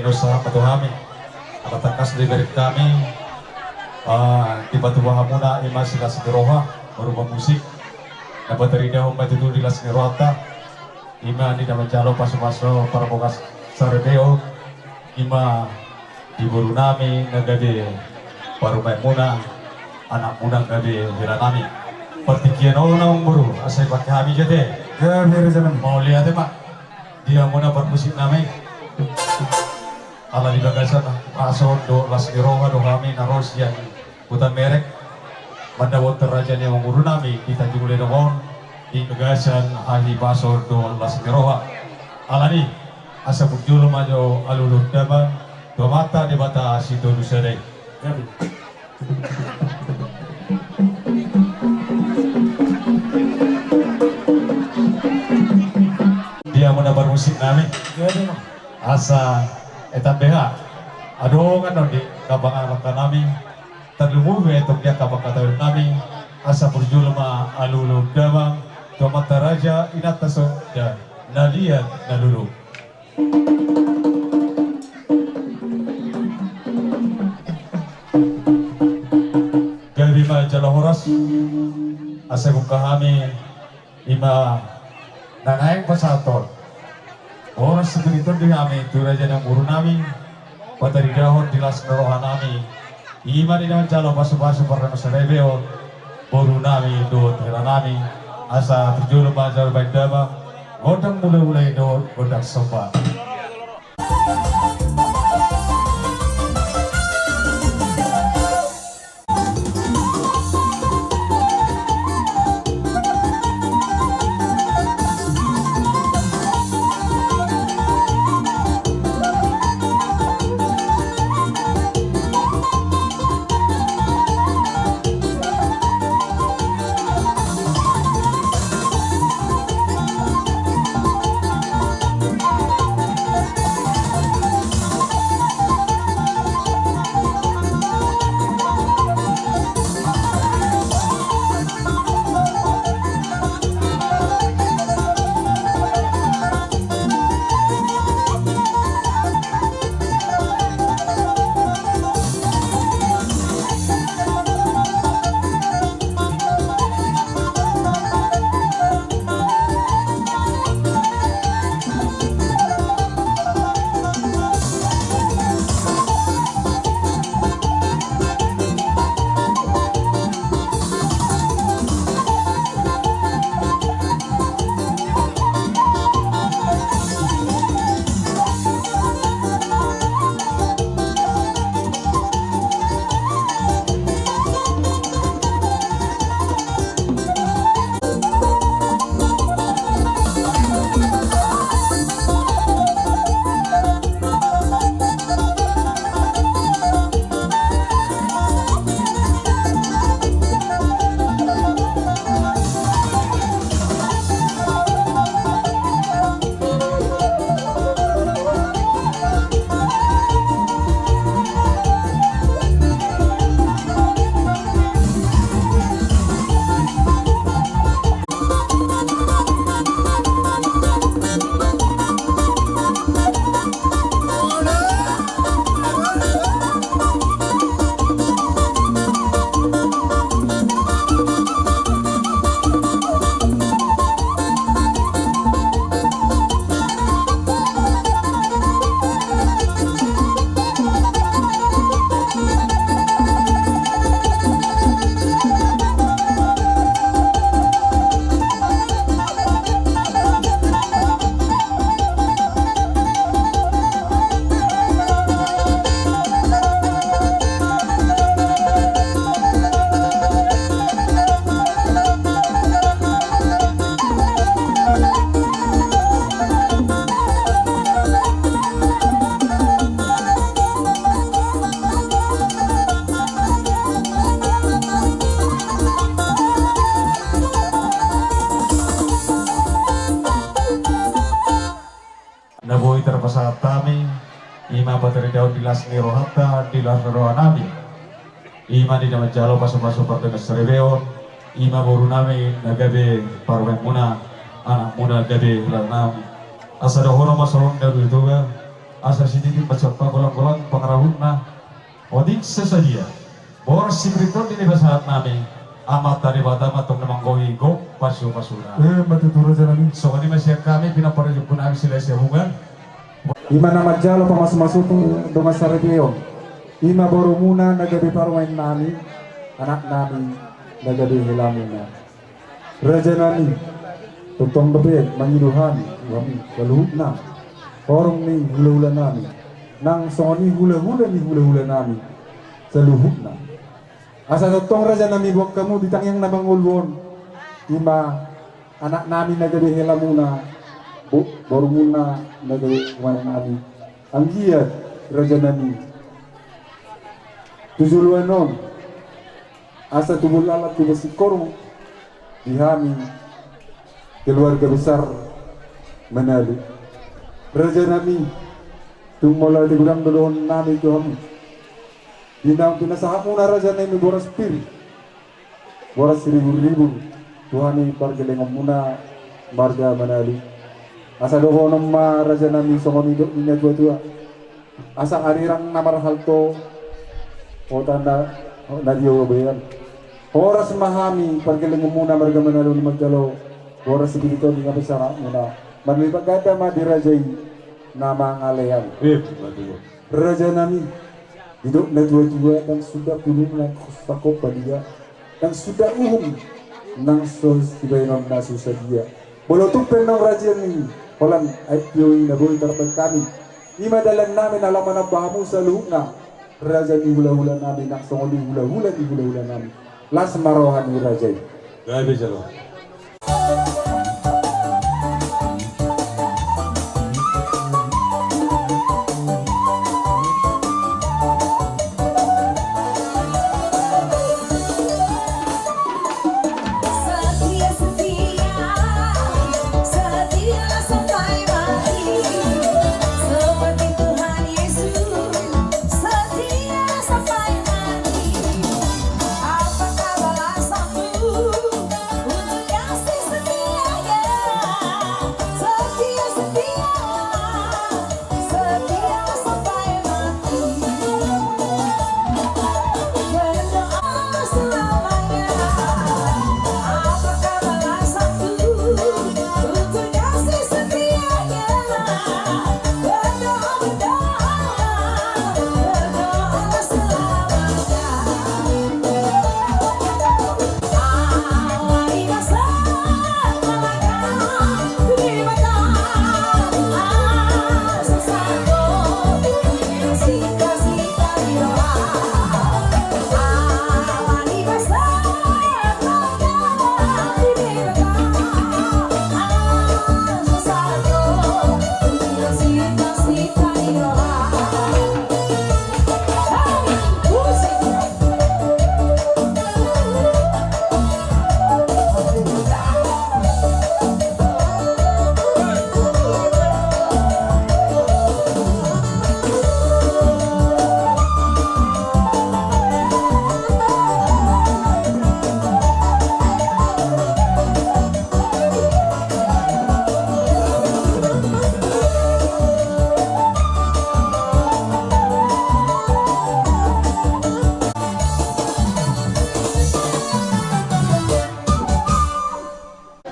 dosa patuhami alat takas dari kami tiba tubuh hamuna ima sila siroha berupa musik dapat terida umat itu di las nirota ima di dalam jalo pasu-pasu para bogas saredeo ima di buru nami nagade paru muna anak muda gade hiranami pertikian orang buru asai pakai kami jadi Ya, biar jalan. mau lihat ya pak dia muna bermusik nami ala di bagasan paso do las nirota do kami naros yang hutan merek pada water raja yang menguru nami kita juga dong di bagasan ahli paso do las nirota alani asa bukjul majo alulur daba do mata di bata situ dusere dia mendapat musik nami asa eta BH aduh kan di kabang anak nami terlumu untuk dia kabang kata nami asa berjulma alulu damang tomata raja inat taso dan naliat nalulu galbima jalahoras asa buka kami ima nanaeng pasator orang segitu di kami itu raja yang buru nami pada di dahon di las nerohan nami ima di dalam calon pasu-pasu pernah serebeo buru nami do tera nami asa terjulur bajar baik daba godang mulai-mulai do godang sopa Naboi terpesat kami ima bateri daun dilas nirohata dilas nirohan nami ima di dalam jalo pasu-pasu partai serebeo ima boru nami nagabe parwen muna anak muda gabe lanam asada horo masorong dari itu ga asa siditi pacarpa golang-golang pangarahun na oding sesadia boros si Kriton di saat nami amat dari bata matong namang gohi go pasu-pasuna matuturo sa namin. so ini masih kami pinaparilip po namin sila sa hubungan Ima na madyalo pa mas-masutong dumasarapyo. Ima baru muna nagabi parwain nami, anak nami nagabi hilamuna. Raja nami, tutong gabi, mangiluhan, kami, kaluhut na. Orong ni hula-hula nami, nang soni hula-hula ni hula-hula nami, sa luhut na. Asa tutong raja nami, buwag kamu ditangyang namangulwon. Ima, anak nami nagabi hilamuna, baru muna nagabi kumain nami. Ang giyat, raja nami, tujuluan non, asa tubulalat ko si korong, dihami, keluarga besar Manali. Raja nami, tumula di gudang doon nami ko kami. Dinang pinasahap mo na raja nami boras pil, boras ribu-ribu, Tuhani pargelengom muna marga Manali. Asa doon ng raja nami songonido niya tua. Asa arirang namarhal to o tanda na diyo bayan. Oras mahami pargelengom muna marga Manali ni magdalo. Oras dito di nga pisara muna. Manlipagada madirajay na mangalayan. Raja nami hidup na dua-dua dan sudah punung na kusako padiya dan sudah nang sos tibayang na susadia. Bolotok penang raja ni Holang IPO na boy tarapag kami. Imadalan namin alaman ang bahamu sa luhut na raja ni hula-hula namin nak songoli hula-hula ni hula-hula namin. Las marohan ni raja. grabe jalo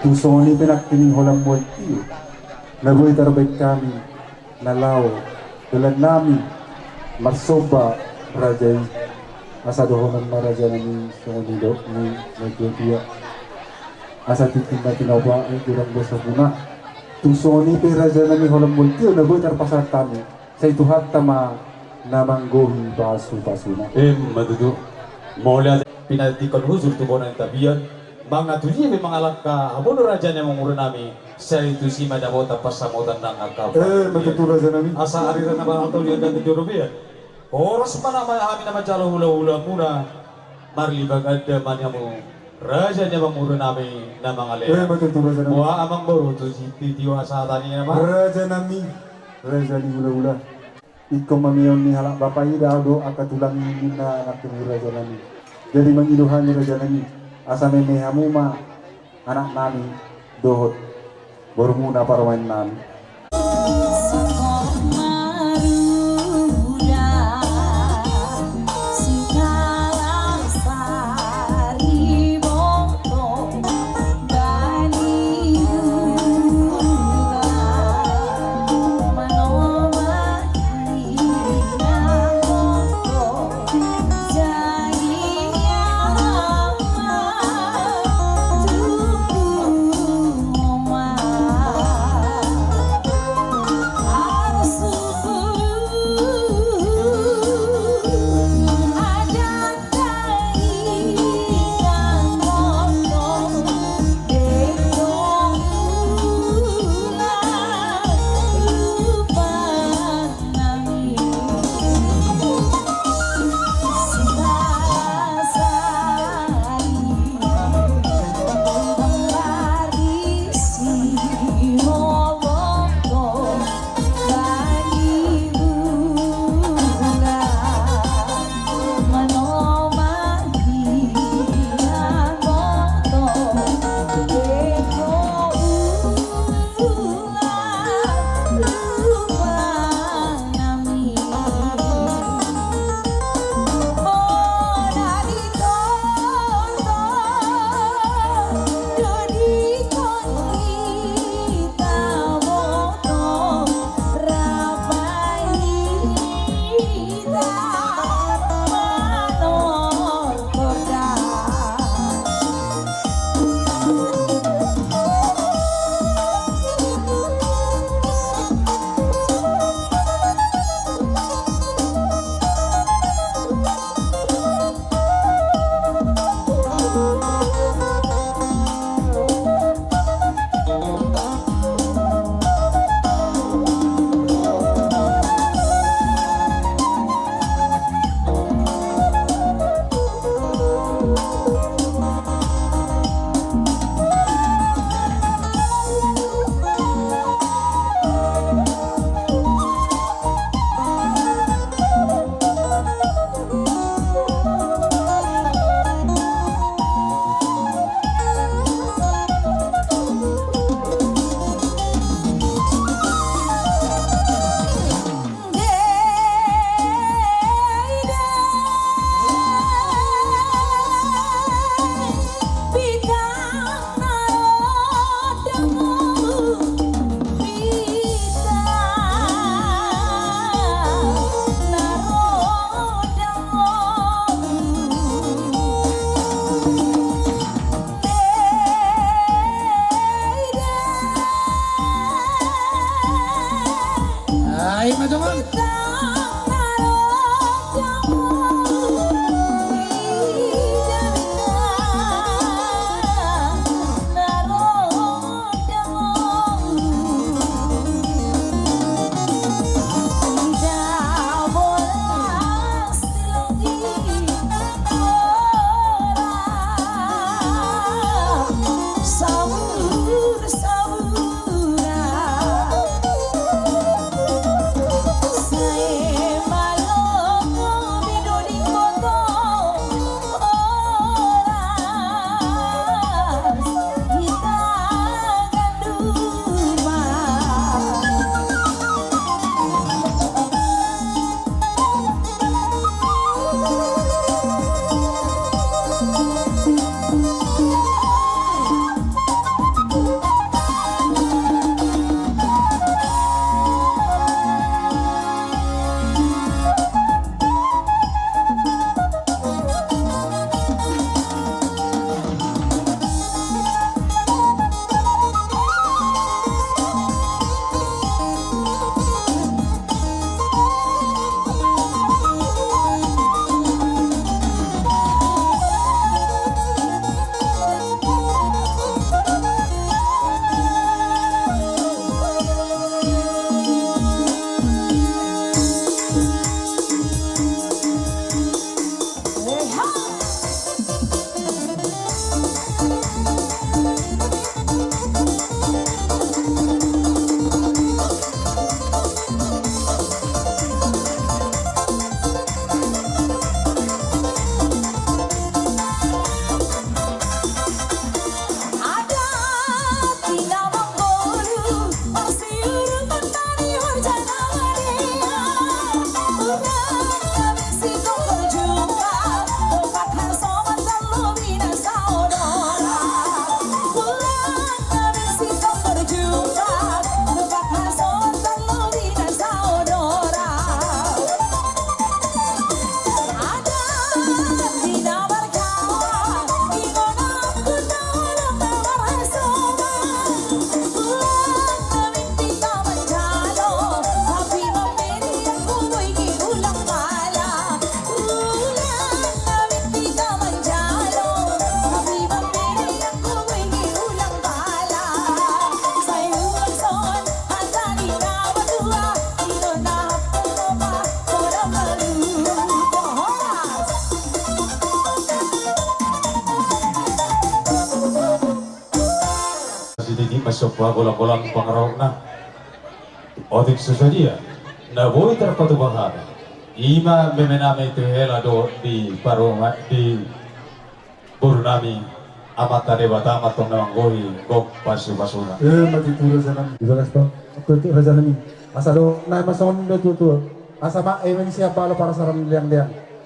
Tusoni pinaktining holang multi. Nagoy tarabay kami nalaw dalan nami marsoba rajay asa dohonan maraja nami songonido ni nagtiya asa titin na tinawa ay durang bosa puna. Tusoni raja nami holang multi nagoy tarpasat kami sa ituhat tama namanggohi basu-basuna. madudu maulia pinatikon huzur tukonan tabian mga tuji may mga laka abono raja niya mong nami sa itu si madabota pasamutan ng akaw Matuturo sa nami. asa arira na ba ang tulian dan tujurubian oras pa na amin na madyalo hula-hula muna marlibag adda man niya mo raja niya mong nami na mga lea Matuturo sa nami. buha amang baro to si titiwa sa tani niya naman Raja nami, raja ni hula-hula. Ikaw mamiyon ni halak bapayi dahil akatulang ni na anak ni raja nami. Jadi mangiluhan ni raja nami. Asa may hamuma anak nami dohot baru muna parwain nami. sedikit masuk bola-bola pengaruh na otik susadia na boy terpatu bahar ima memename itu hela do di paroma di Purnami amata dewata amatong namanggohi gok pasu-pasuna mati tu raja nami ibagas pa tu raja nami asa do na mason do tu asa ma even siapa lo para saram liang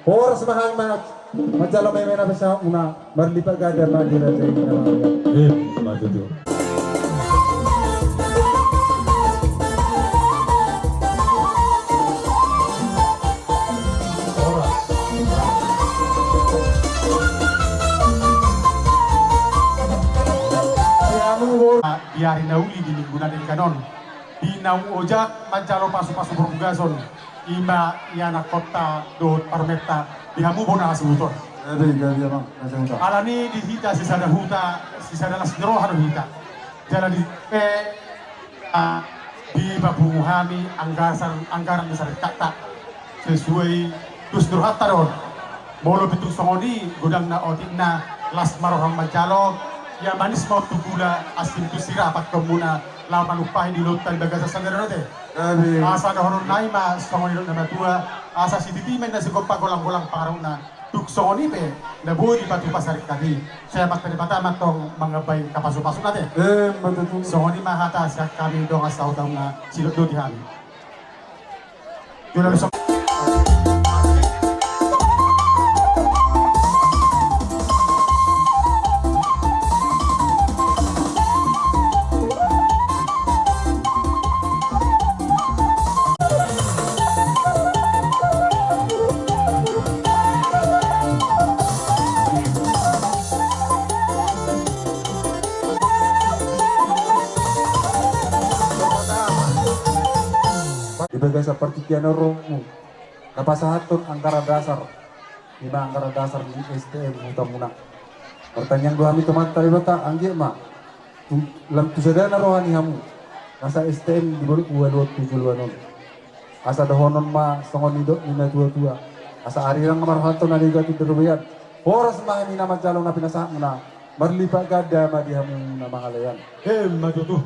oras mahal ma majalo may mena besa una marlipat gada ma di raja matu tu Biari nauli di minggu nanti kanon di nau ojak mancalo pasu-pasu berbugason ima iana kota do parmeta di hamu bona asubuton gabi bang raja uta alani di hita sisa ada las derohan hita jalan di di babuhami anggaran besar kata sesuai dus durhata don molo bitung songoni gudang na otikna las marohang mancalo ya manis mau tugula asin tu sirapat kemuna lawan upahi di lautan bagasa sanggaran te gabi asa da honon naima songoni na tua asa si titimen na si gopa golang-golang pangaruna tuk songoni pe na buo di batu pasar kadi saya mat pada matong mga bay kapaso-paso nate mati tu songoni mahata sa kami dong asa utang na silot do di hali yun ang ibaga sa partikiano romo napasahaton angkara dasar lima angkara dasar di STM Mutamuna pertanyaan dua kami teman tadi bata angge ma lam tusadana rohani hamu nasa STM di bolu 227 asa dohonon ma songon idok nina tua asa arirang marhanto na liga tu derbayat horas ma ni nama calon na pinasahak na marlipa gada ma di hamu na mangalayan matutuh